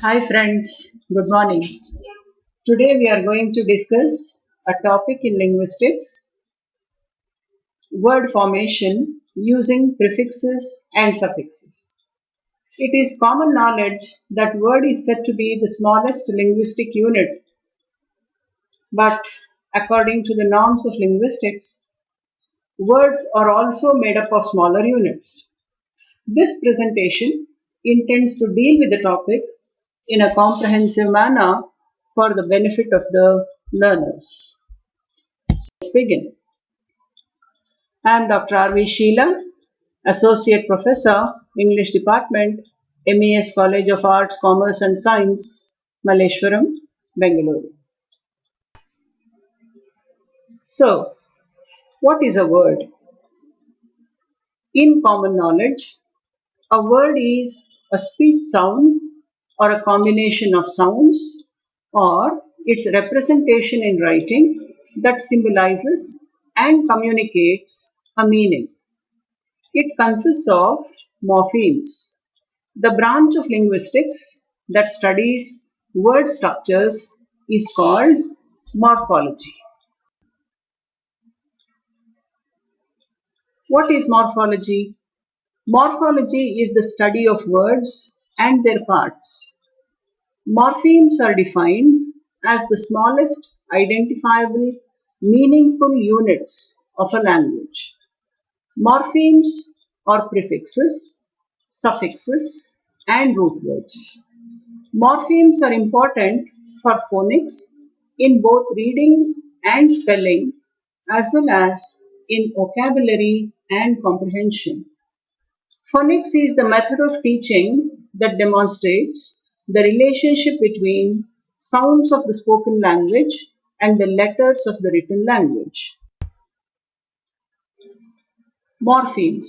Hi friends, good morning. Today we are going to discuss a topic in linguistics, word formation using prefixes and suffixes. It is common knowledge that word is said to be the smallest linguistic unit, but according to the norms of linguistics, words are also made up of smaller units. This presentation intends to deal with the topic in a comprehensive manner for the benefit of the learners. Let's begin. I am Dr. R.V. Sheila, Associate Professor, English Department, MES College of Arts, Commerce and Science, Malleshwaram, Bengaluru. So, what is a word? In common knowledge, a word is a speech sound or a combination of sounds or its representation in writing that symbolizes and communicates a meaning. It consists of morphemes, the branch of linguistics that studies word structures is called morphology. What is morphology? Morphology is the study of words and their parts. Morphemes are defined as the smallest identifiable meaningful units of a language. Morphemes are prefixes, suffixes, and root words. Morphemes are important for phonics in both reading and spelling, as well as in vocabulary and comprehension. Phonics is the method of teaching that demonstrates the relationship between sounds of the spoken language and the letters of the written language. Morphemes.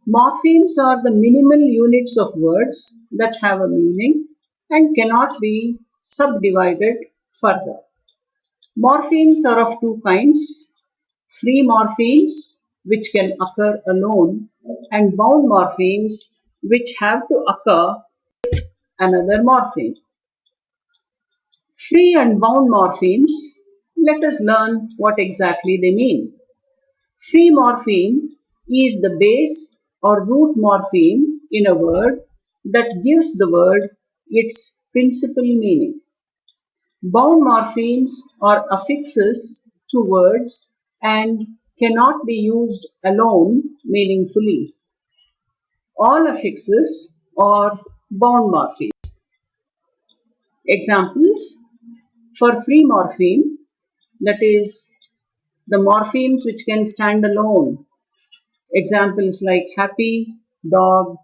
Morphemes are the minimal units of words that have a meaning and cannot be subdivided further. Morphemes are of two kinds: free morphemes, which can occur alone, and bound morphemes, which have to occur with another morpheme. Free and bound morphemes, let us learn what exactly they mean. Free morpheme is the base or root morpheme in a word that gives the word its principal meaning. Bound morphemes are affixes to words and cannot be used alone meaningfully. All affixes are bound morphemes. Examples for free morpheme, that is, the morphemes which can stand alone. Examples like happy, dog,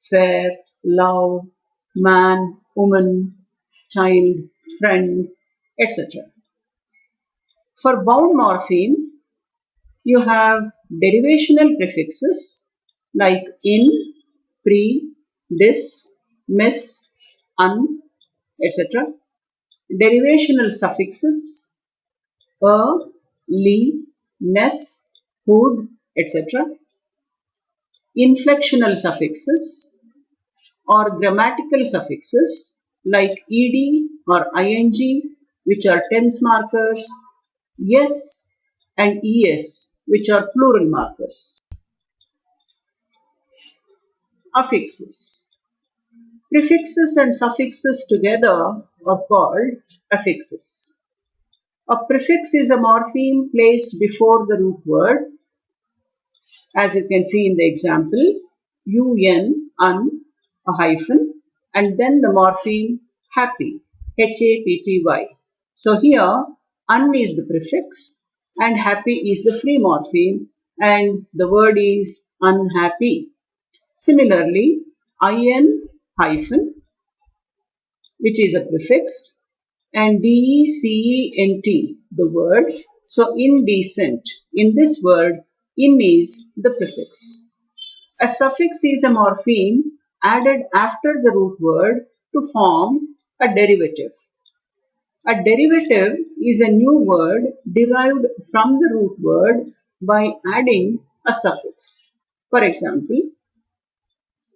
fair, love, man, woman, child, friend, etc. For bound morpheme, you have derivational prefixes like in, pre, dis, miss, un, etc. Derivational suffixes a, li, ness, hood, etc. Inflectional suffixes or grammatical suffixes like ed or ing, which are tense markers, yes and es, which are plural markers. Affixes. Prefixes and suffixes together are called affixes. A prefix is a morpheme placed before the root word, as you can see in the example, un, a hyphen, and then the morpheme happy, happy. So here, un is the prefix and happy is the free morpheme, and the word is unhappy. Similarly, in hyphen, which is a prefix, and decent, the word. So indecent. In this word, in is the prefix. A suffix is a morpheme added after the root word to form a derivative. A derivative is a new word derived from the root word by adding a suffix. For example,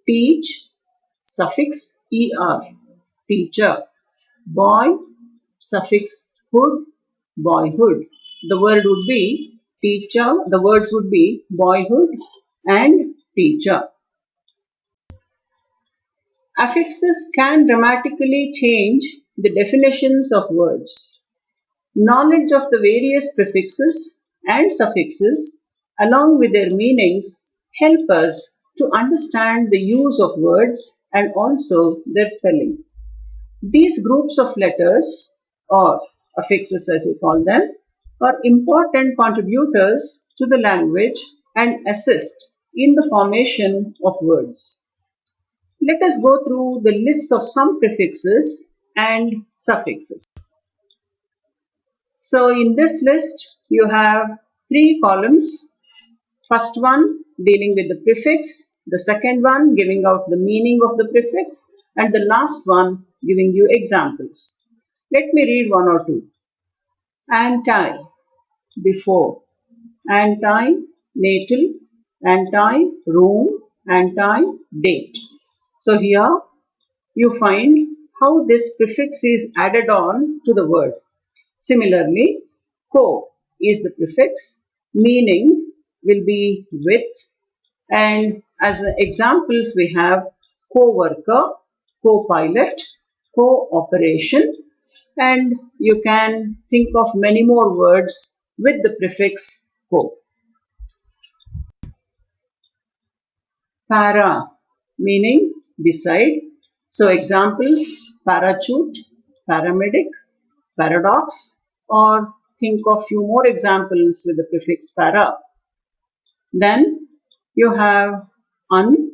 teach, suffix er, teacher. Boy, suffix hood, boyhood. The word would be teacher, the words would be boyhood and teacher. Affixes can dramatically change the definitions of words. Knowledge of the various prefixes and suffixes, along with their meanings, help us to understand the use of words and also their spelling. These groups of letters, or affixes as you call them, are important contributors to the language and assist in the formation of words. Let us go through the lists of some prefixes and suffixes. So in this list, you have three columns. First one dealing with the prefix, the second one giving out the meaning of the prefix, and the last one giving you examples. Let me read one or two. Anti, before. Anti, natal. Anti, room. Anti, date. So here you find how this prefix is added on to the word. Similarly, co is the prefix, meaning will be with, and as examples we have co-worker, co-pilot, cooperation, and you can think of many more words with the prefix co. Para, meaning beside. So examples, parachute, paramedic, paradox, or think of few more examples with the prefix para. Then you have un,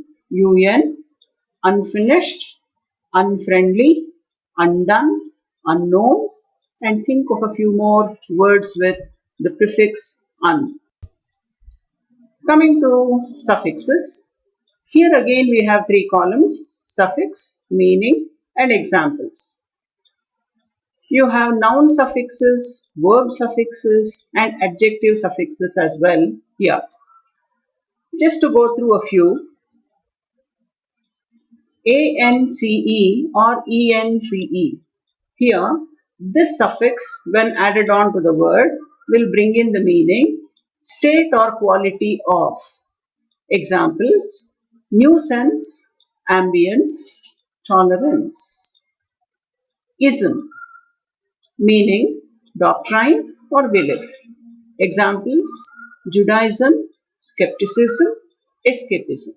unfinished, unfriendly, undone, unknown, and think of a few more words with the prefix un. Coming to suffixes, here again we have three columns: suffix, meaning, and examples. You have noun suffixes, verb suffixes, and adjective suffixes as well here. Just to go through a few, ance or ence. Here, this suffix, when added on to the word, will bring in the meaning state or quality of. Examples, nuisance, ambience, tolerance. Ism, meaning doctrine or belief. Examples, Judaism, skepticism, escapism.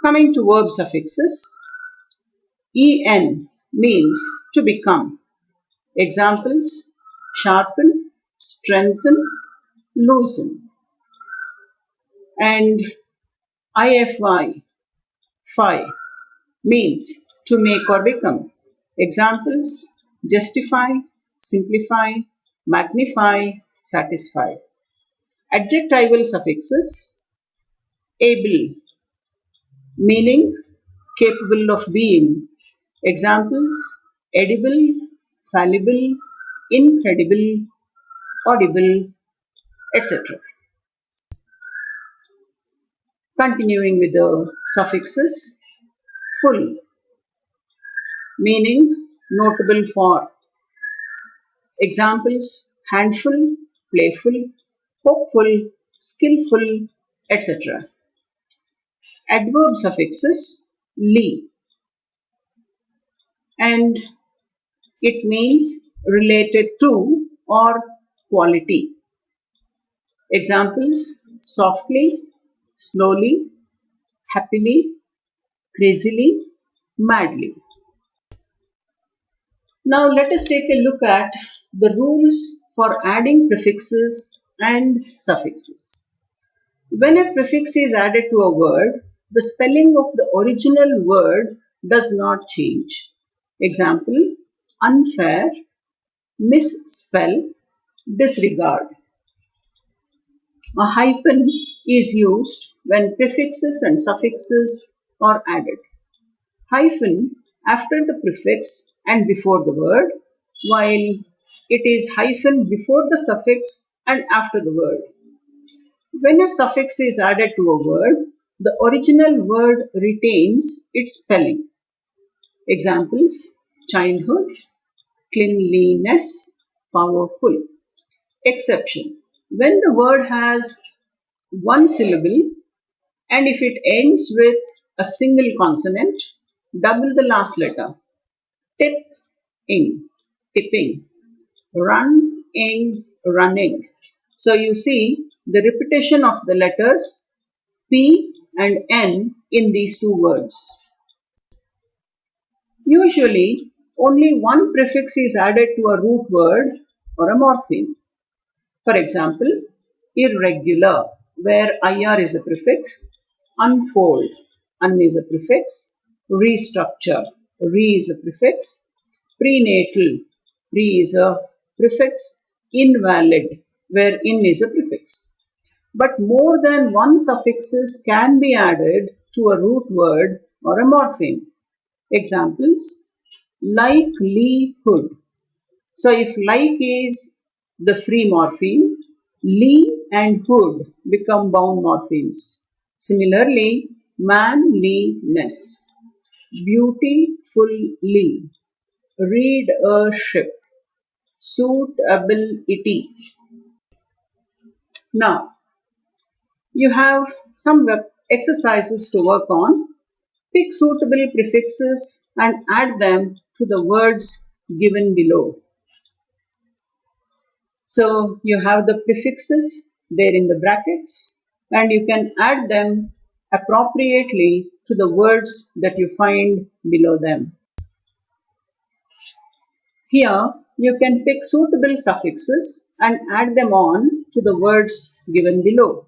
Coming to verb suffixes, en means to become. Examples, sharpen, strengthen, loosen. And ify, phi, means to make or become. Examples, justify, simplify, magnify, satisfy. Adjectival suffixes, able, meaning capable of being. Examples, edible, fallible, incredible, audible, etc. Continuing with the suffixes, full, meaning notable for. Examples, handful, playful, hopeful, skillful, etc. Adverb suffixes, li, and it means related to or quality. Examples, softly, slowly, happily, crazily, madly. Now let us take a look at the rules for adding prefixes and suffixes. When a prefix is added to a word, the spelling of the original word does not change. Example, unfair, misspell, disregard. A hyphen is used when prefixes and suffixes are added. Hyphen after the prefix and before the word, while it is hyphen before the suffix and after the word. When a suffix is added to a word, the original word retains its spelling. Examples: childhood, cleanliness, powerful. Exception: when the word has one syllable and if it ends with a single consonant, double the last letter. Tip in, tipping. Run in, running. So you see the repetition of the letters P and N in these two words. Usually, only one prefix is added to a root word or a morpheme. For example, irregular, where IR is a prefix, unfold, un is a prefix, restructure, re is a prefix, prenatal, pre is a prefix, invalid, where in is a prefix. But more than one suffixes can be added to a root word or a morpheme. Examples: likelihood. So if like is the free morpheme, li and hood become bound morphemes. Similarly, manliness, beautifully, readership, suitability. Now, you have some exercises to work on. Pick suitable prefixes and add them to the words given below. So you have the prefixes there in the brackets and you can add them appropriately to the words that you find below them. Here you can pick suitable suffixes and add them on to the words given below.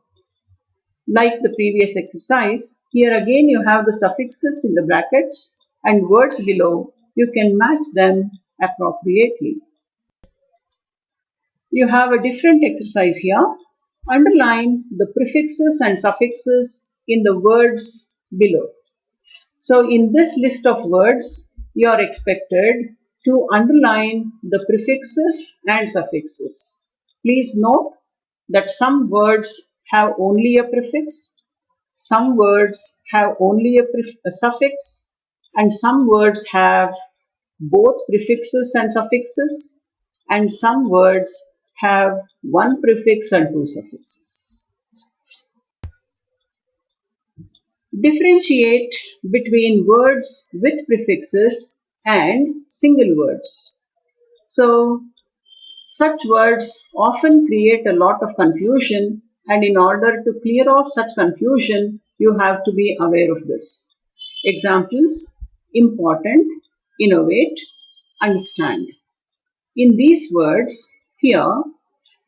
Like the previous exercise, here again you have the suffixes in the brackets and words below. You can match them appropriately. You have a different exercise here. Underline the prefixes and suffixes in the words below. So in this list of words, you are expected to underline the prefixes and suffixes. Please note that some words have only a prefix, some words have only a suffix, and some words have both prefixes and suffixes, and some words have one prefix and two suffixes. Differentiate between words with prefixes and single words. So, such words often create a lot of confusion, and in order to clear off such confusion, you have to be aware of this. Examples: important, innovate, understand. In these words, here,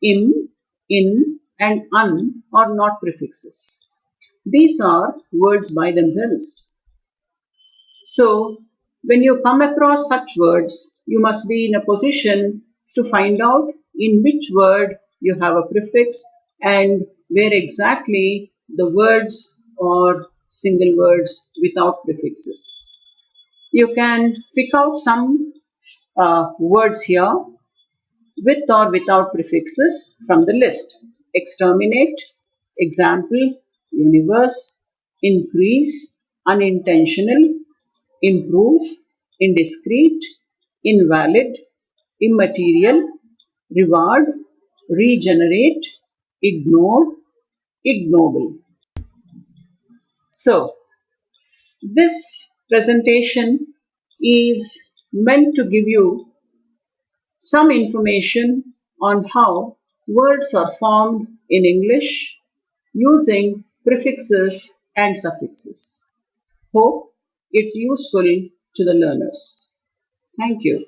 im, in, and un are not prefixes. These are words by themselves. So, when you come across such words, you must be in a position to find out in which word you have a prefix and where exactly the words or single words without prefixes. You can pick out some words here with or without prefixes from the list. Exterminate, example, universe, increase, unintentional, improve, indiscreet, invalid, immaterial, reward, regenerate, ignore, ignoble. So, this presentation is meant to give you some information on how words are formed in English using prefixes and suffixes. Hope it's useful to the learners. Thank you.